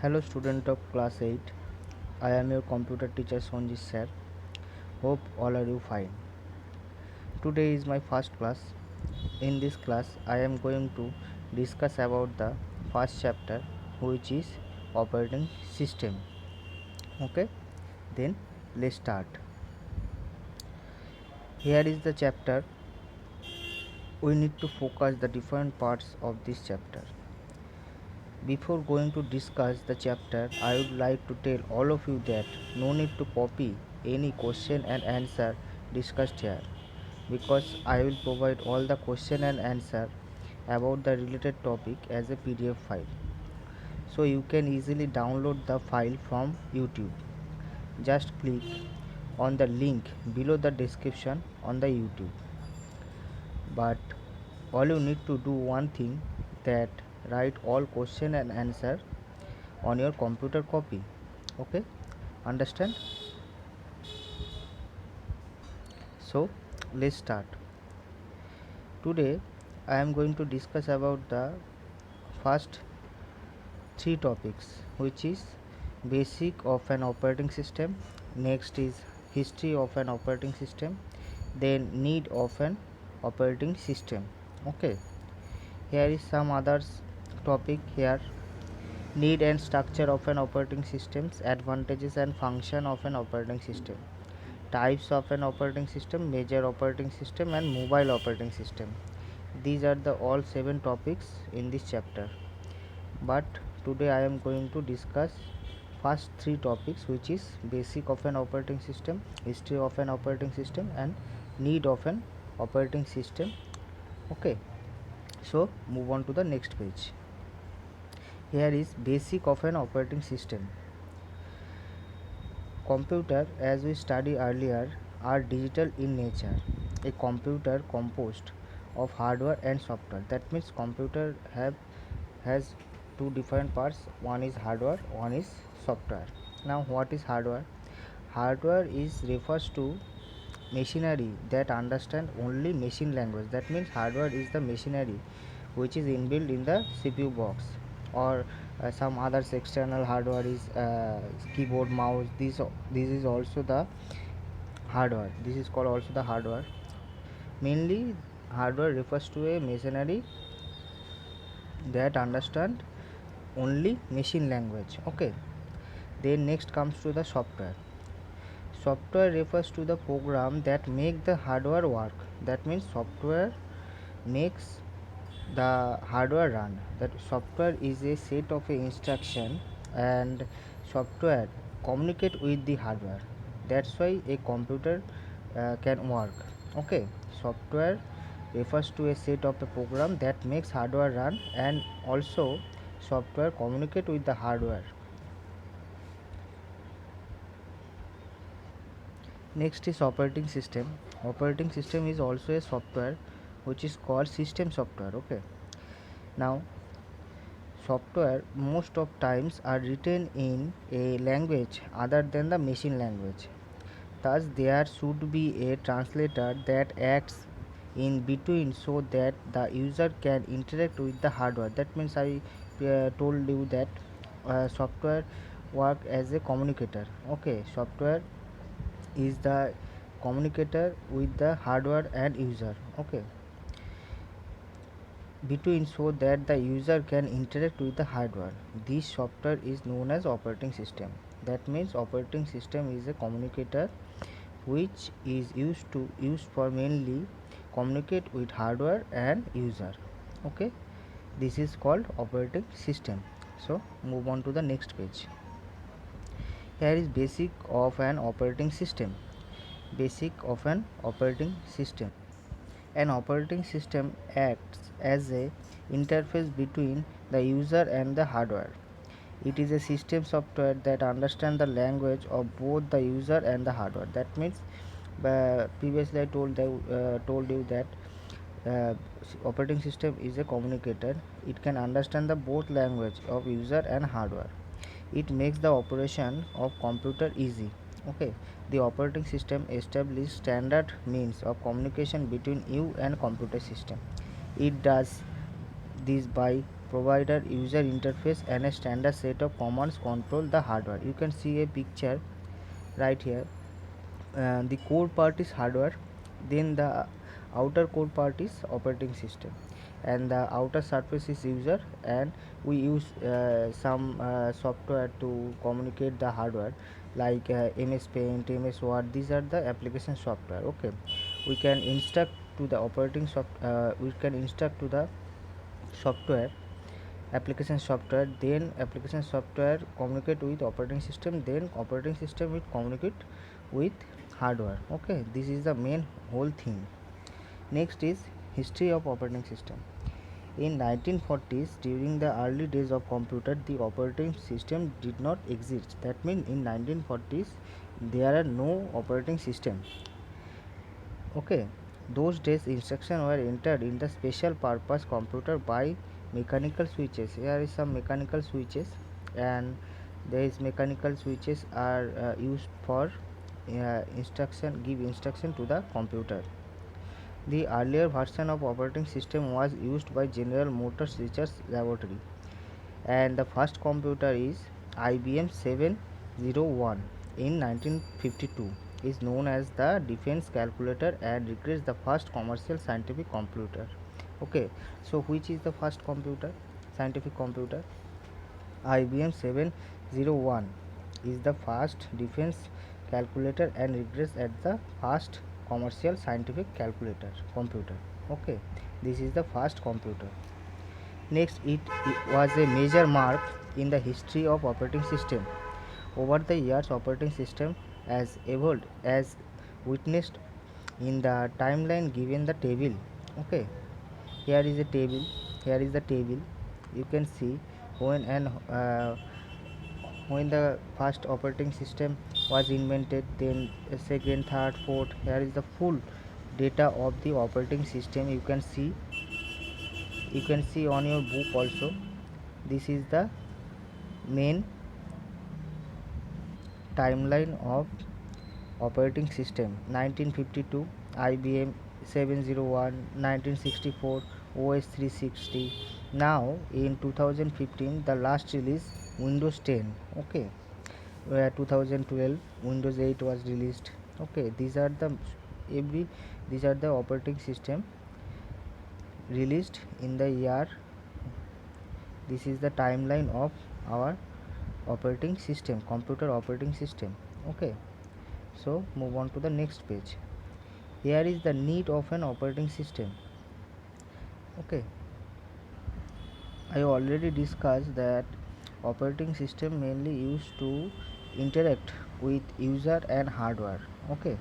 Hello student of class 8. I am your computer teacher Sonjit sir. Hope all are you fine. Today is my first class. In this class I am going to discuss about the first chapter, which is operating system. Okay? Then let's start. Here is the chapter. We need to focus the different parts of this chapter. Before going to discuss the chapter, I would like to tell all of you that no need to copy any question and answer discussed here, because I will provide all the question and answer about the related topic as a PDF file. So you can easily download the file from YouTube. Just click on the link below the description on the YouTube. But all you need to do one thing, that write all question and answer on your computer copy. Okay, understand? So let's start. Today I am going to discuss about the first three topics, which is basic of an operating system, next is history of an operating system, then need of an operating system. Okay, here is some others topic here: need and structure of an operating system, advantages and function of an operating system, types of an operating system, major operating system and mobile operating system. These are the all 7 topics in this chapter, but today I am going to discuss first 3 topics, which is basic of an operating system, history of an operating system and need of an operating system. Okay, so move on to the next page. Here is basic of an operating system. Computer, as we studied earlier, are digital in nature. A computer composed of hardware and software. That means computer has two different parts. One is hardware, one is software. Now, what is hardware? Hardware is refers to machinery that understand only machine language. That means hardware is the machinery which is inbuilt in the CPU box, or some others external hardware is keyboard, mouse. This is also the hardware. This is called also the hardware. Mainly hardware refers to a machinery that understand only machine language. Okay, then next comes to the software. Software refers to the program that make the hardware work. That means software makes the hardware run. That software is a set of a instruction, and software communicate with the hardware. That's why a computer can work. Okay, software refers to a set of a program that makes hardware run, and also software communicate with the hardware. Next is operating system. Operating system is also a software which is called system software. Okay, now software most of times are written in a language other than the machine language. Thus there should be a translator that acts in between so that the user can interact with the hardware. That means I told you that software work as a communicator. Okay, software is the communicator with the hardware and user. Okay, between so that the user can interact with the hardware. This software is known as operating system. That means operating system is a communicator which is used for mainly communicate with hardware and user. Okay, this is called operating system. So move on to the next page. Here is basic of an operating system. Basic of an operating system. An operating system acts as a interface between the user and the hardware. It is a system software that understands the language of both the user and the hardware. That means, previously I told you that uh, operating system is a communicator. It can understand the both language of user and hardware. It makes the operation of computer easy. Okay, the operating system establishes standard means of communication between you and computer system. It does this by provider user interface and a standard set of commands control the hardware. You can see a picture right here. The core part is hardware, then the outer core part is operating system, and the outer surface is user, and we use some software to communicate the hardware like MS Paint, MS Word. These are the application software. Okay, we can instruct to the we can instruct to the software, application software, then application software communicate with operating system, then operating system will communicate with hardware. Okay, this is the main whole thing. Next is history of operating system. In 1940s, during the early days of computer, the operating system did not exist. That means in 1940s there are no operating system. Okay, those days instructions were entered in the special purpose computer by mechanical switches. Here is some mechanical switches, and these mechanical switches are used for give instruction to the computer. The earlier version of operating system was used by General Motors Research Laboratory, and the first computer is IBM 701 in 1952, is known as the defense calculator and represents the first commercial scientific computer. Okay, so which is the first computer, scientific computer? IBM 701 is the first defense calculator and represents at the first commercial scientific calculator computer. Okay, this is the first computer. Next, it was a major mark in the history of operating system. Over the years, operating system has evolved as witnessed in the timeline given the table. Okay, here is a table. Here is the table. You can see when and when the first operating system was invented, then second, third, fourth. Here is the full data of the operating system. You can see on your book also. This is the main timeline of operating system. 1952 IBM 701, 1964 OS 360. Now in 2015 the last release Windows 10. Okay, where 2012 Windows 8 was released. Okay, every these are the operating system released in the year. This is the timeline of our operating system, computer operating system. Okay, so move on to the next page. Here is the need of an operating system. Okay, I already discussed that operating system mainly used to interact with user and hardware. Okay,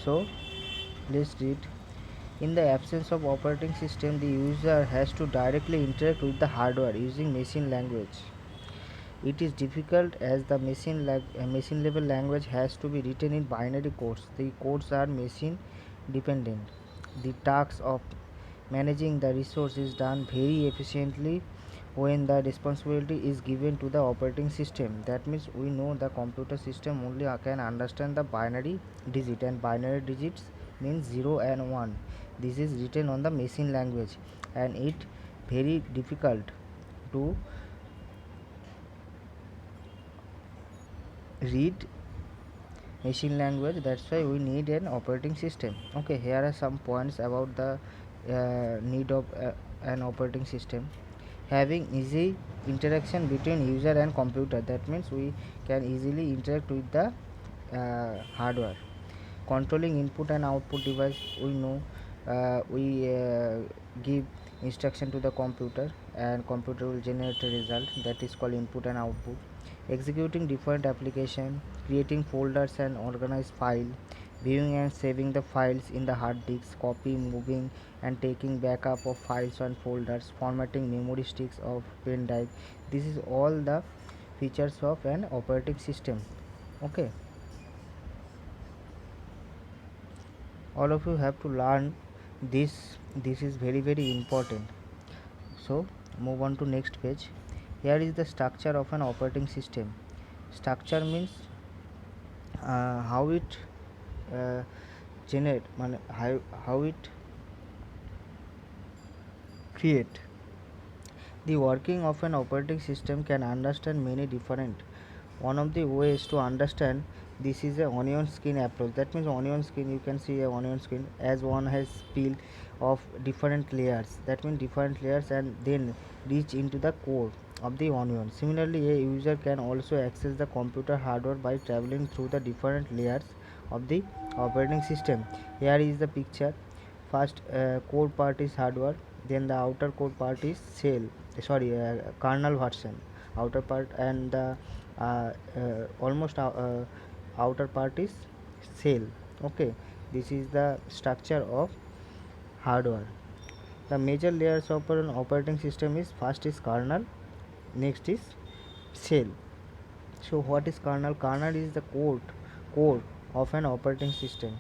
so let's read. In the absence of operating system, the user has to directly interact with the hardware using machine language. It is difficult as the machine level language has to be written in binary codes. The codes are machine dependent. The task of managing the resource is done very efficiently when the responsibility is given to the operating system. That means we know the computer system only can understand the binary digit, and binary digits means 0 and 1. This is written on the machine language, and it very difficult to read machine language. That's why we need an operating system. Okay, here are some points about the need of an operating system. Having easy interaction between user and computer, that means we can easily interact with the hardware. Controlling input and output device, we know we give instruction to the computer, and computer will generate a result, that is called input and output. Executing different application, creating folders and organize file, viewing and saving the files in the hard disk, copy, moving and taking backup of files and folders, formatting memory sticks of pen drive. This is all the features of an operating system. Okay, all of you have to learn this. This is very important. So move on to next page. Here is the structure of an operating system. Structure means how it uh, generate how it create. The working of an operating system can understand many different. One of the ways to understand this is a onion skin approach. That means onion skin, you can see a onion skin as one has peel of different layers. That means different layers and then reach into the core of the onion. Similarly, a user can also access the computer hardware by traveling through the different layers of the operating system. Here is the picture. First, core part is hardware, then the outer core part is kernel version, outer part, and the almost outer part is shell. Okay, this is the structure of hardware. The major layers of an operating system is first is kernel, next is shell. So what is kernel? Kernel is the core of an operating system.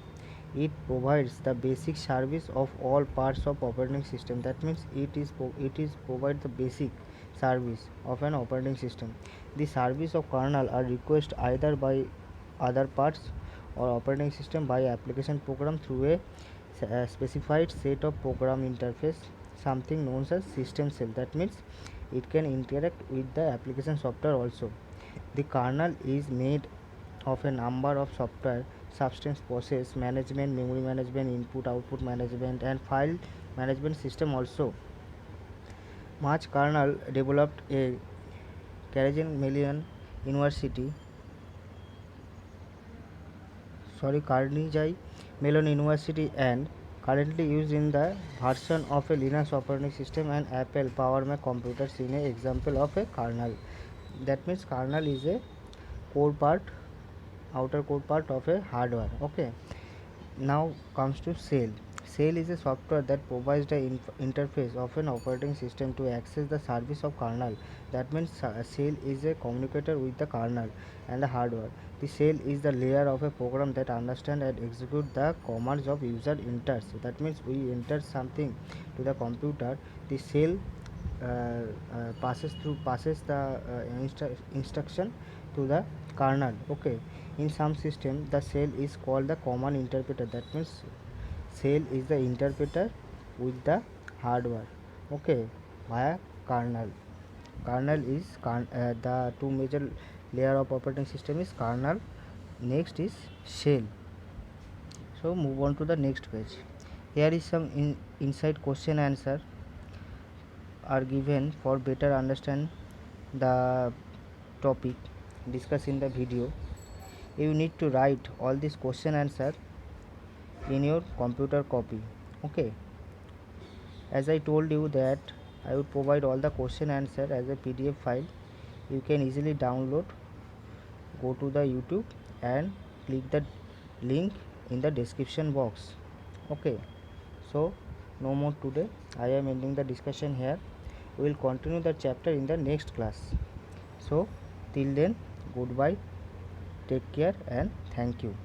It provides the basic service of all parts of operating system. That means it is provide the basic service of an operating system. The service of kernel are requested either by other parts or operating system by application program through a specified set of program interface, something known as system cell. That means it can interact with the application software also. The kernel is made of a number of software substance, process management, memory management, input output management, and file management system also. Much kernel developed a University Carnegie Mellon University and currently used in the version of a Linux operating system, and Apple PowerMac computers in an example of a kernel. That means kernel is a core part, outer core part of a hardware. Okay, now comes to shell. Shell is a software that provides the interface of an operating system to access the service of kernel. That means shell is a communicator with the kernel and the hardware. The shell is the layer of a program that understands and executes the commands of user enters. So that means we enter something to the computer. The shell passes the instruction to the kernel. Okay, in some system the shell is called the command interpreter. That means shell is the interpreter with the hardware. Okay, via kernel. Kernel is the two major layer of operating system is kernel, next is shell. So move on to the next page. Here is some inside question answer are given for better understand the topic discussed in the video. You need to write all this question answer in your computer copy. Okay, as I told you that I would provide all the question answer as a PDF file. You can easily download, go to the YouTube and click the link in the description box. Okay, so no more today. I am ending the discussion here. We will continue the chapter in the next class. So till then, goodbye, take care and thank you.